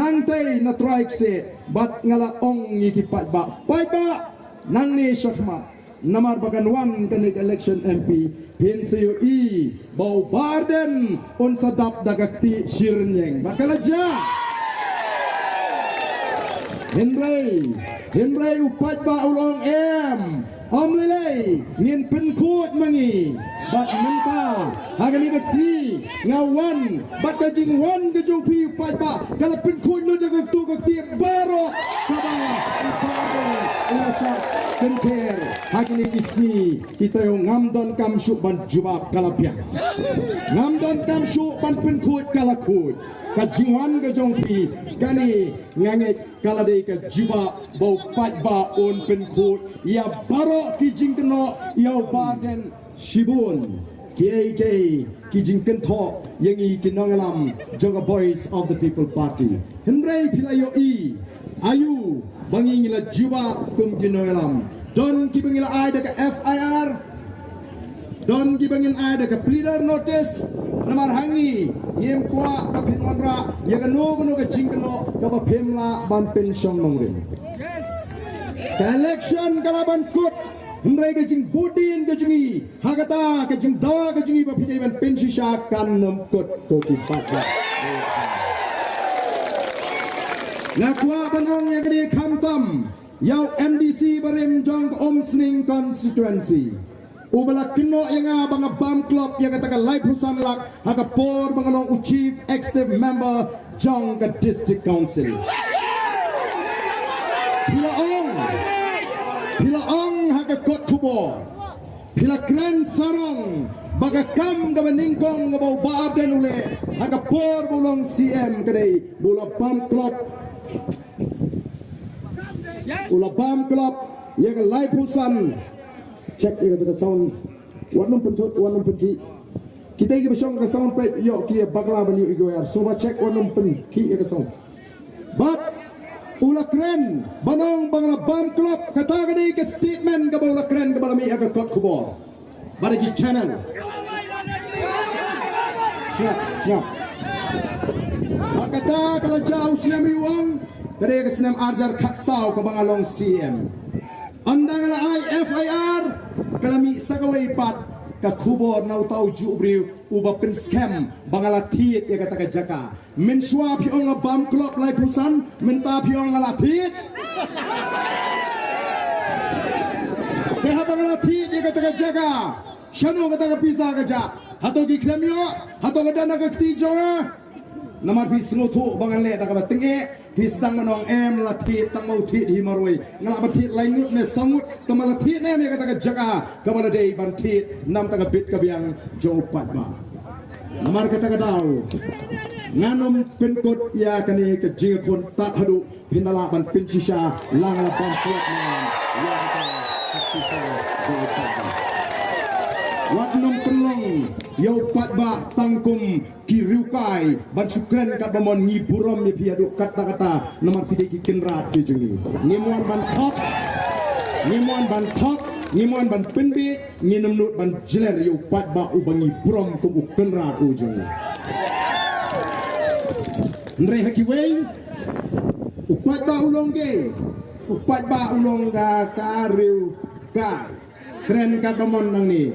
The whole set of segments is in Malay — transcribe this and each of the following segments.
nang tay na traik se bat ngala ong ikipat ba nang ni shakma namar bagan wan kanig election MP pinsiyo i bau barden on sadap dagakti shirnyeng bakalaja Henry upat ba ulong omlelay ngin penkut mangi bat menta hagani kasi ngawan bat kajing wan kejopi upat ba kala penkut lo jaga tu kakti baro kabawa ulasha kenter hagani kasi kita yung ngamdon kamsuk ban jubab kalapiang ngamdon kamsuk ban penkut kalakut kajingwan kejongpi kani nganget kaladei ke jiba bau patba on penkut ya baro kijing keno ya baden shibun KK kijing kento yang i kinongalam joga voice of the people party Henry pilayo i ayu bangingila jiba kum kinongalam don kibangila ada ke FIR don kibangin ada ke pleader notice namar hangi yem kwa kapin manra ya kanu ke jingkeno kapa pemla ban pension nongrin ka election kalaban kut Henry ke jing budin ke jingi hagata ke jing dawa ke jingi bapide ban pensisha kan nom kut ko kipat na kwa banong ya gede kamtam yau MDC barem jong omsning constituency ubala kino yang banga bam club yang kata live husan lak haga por bangalong chief executive member jong ke district council pila ong haga kot tubo pila kren sarong baga kam ga meningkong ga bau baden ule haga por bulong CM kedai bula bam club ula bam club yang live husan check ya kata sound wanum pentut wanum penki kita iki besong ka sound plate yo ki bagla bani igo yar so check wanum penki ya ka sound but ula kren banong bangla bam club kata gadi ke statement ka ula kren ka balami aga kot kubor baragi channel siap kata kalau jauh sinami wang kade ka sinam ajar khaksau ka bangalong CM andang ala FIR kalami sakaway pat ka kubor na utaw jubriw uba pen scam bangala tiit ya kata ka jaka menswa piong bam club lai pusan menta piong ala tiit kaya bangala tiit ya kata ka jaka shanu kata ka pisa ka ja hato ki klemyo hato ka dana ka ktijo namar pis ngotu bangale da ka batinge pis tang manong lati tang mau thi hi maroi ngala bathi lainut ne samut tamala thi ne me kata ka jaga kabala dei ban thi nam ta ka bit ka biang jo patma namar kata ka daw nganom penkot ya kani ka jinga kon tat hadu pinala ban pinsisha langala ban plot man ya kata sakti jo patma wat nom pelong yau patba tangkum kiriukai ban sukren kat bamon ngiburom mi piadu kata-kata nomor pide ki kenrat ke jengi ngimuan ban top ngimuan ban penbi nginumnut ban jeler yau patba ubangi burom kum kenrat u jengi ndre hakiwei upatba ulong ge upatba ulong ga kariu kai keren ka bamon nang ni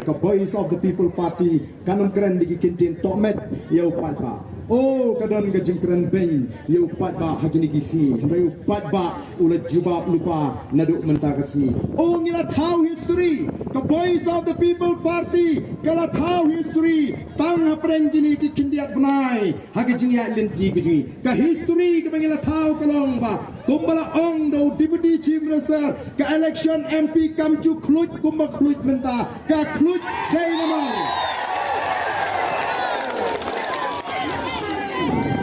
ka voice of the people party kanum keren di kintin tomet yau patba oh kadon ka jing keren ben yau patba hagini gisi yau patba ula juba lupa naduk mentakasi oh ngila tahu history ka voice of the people party kala tahu history tang apreng gini ki kindiat benai hagi jing ya lenti giji ka history ka ngila tahu kalong ba kumbala ong do deputy chief minister ka election MP kamju khluj kumba khluj menta ka khluj dei namang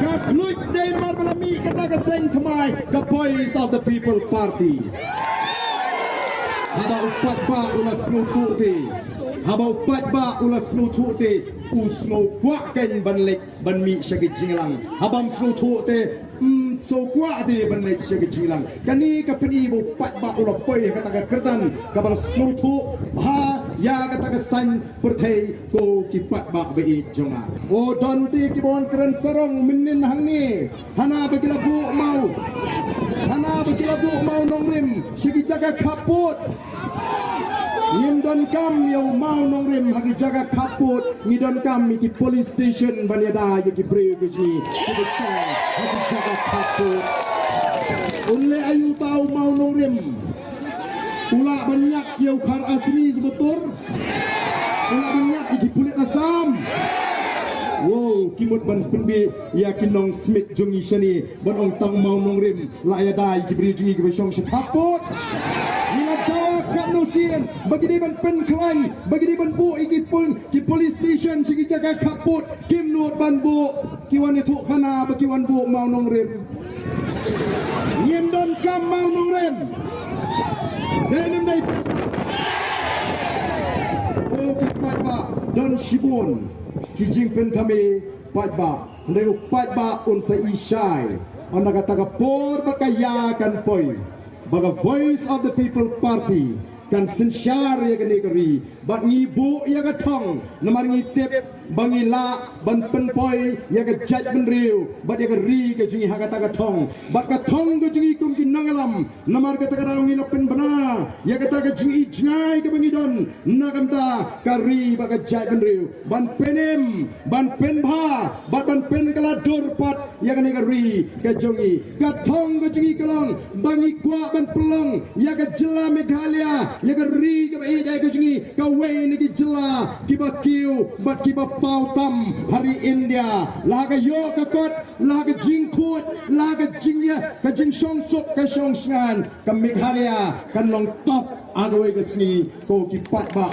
ka khluj dei namar balami kata ka seng thamai ka voice of the people party haba upat ba ulas ngututi haba upat ba ulas ngututi usno kwa ken banlek banmi syagi jinglang habam ngututi so kwa di banlek syagi jinglang kani ka peni bo pat ba ulah poi kata ka kerdan ka bal slutu ha ya kata kesan pertai ko kipat bak be jonga o donti kibon keren serong minin hangi hana begilabu mau nongrim sigi jaga kaput Ngin don kam yo mau nongrim hagi jaga kaput ni don kam ki police station baniada ki breu ke ni hagi jaga kaput ulle ayu tau mau nongrim ula banyak yo khar asri sebetul ula banyak ki kulit asam wow kimut ban penbi ya kinong smith jongi shani ban ong tang mau nongrim la ya dai ki breu jingi ki shong kaput Nusian bagi dia ban pen kelai bagi dia ban bu iki pun ki police station sigi jaga kaput kim nuot ban bu ki wan itu khana bagi wan bu mau nongrim ngien don kam mau nongrim denem dai o ki pai ba don shibun ki jing pen thame pai ba ndai pai ba un sa ishai anda kata ka por bakaya kan poi baga voice of the people party kan sensyar ya ke negeri bat ngibu ya ke tong namar ngitip bangi la ban penpoi ya ke jaj benriu bat ya ke ri ke jingi hakata ke tong bat ke tong ke jingi kum ki nangalam namar ke takarang ngilok pen bana ya ke ta ke jingi jngai ke bangi don nakamta ka ri bat ke jaj benriu ban penem ban penbha bat ban pen kala dur pat ya ke negeri ke jingi ke tong ke jingi kelong bangi kwa ban pelong ya ke jela Meghalaya ya geri ke bayi jai ke jingi ka wei ni ki jela ki ba kiu ba ki ba pau tam hari India la ka yo ka kot la ka jing khut la ka jing ya ka jing song sok ka song snan ka Meghalaya kan long top agoi ke sini ko ki pat ba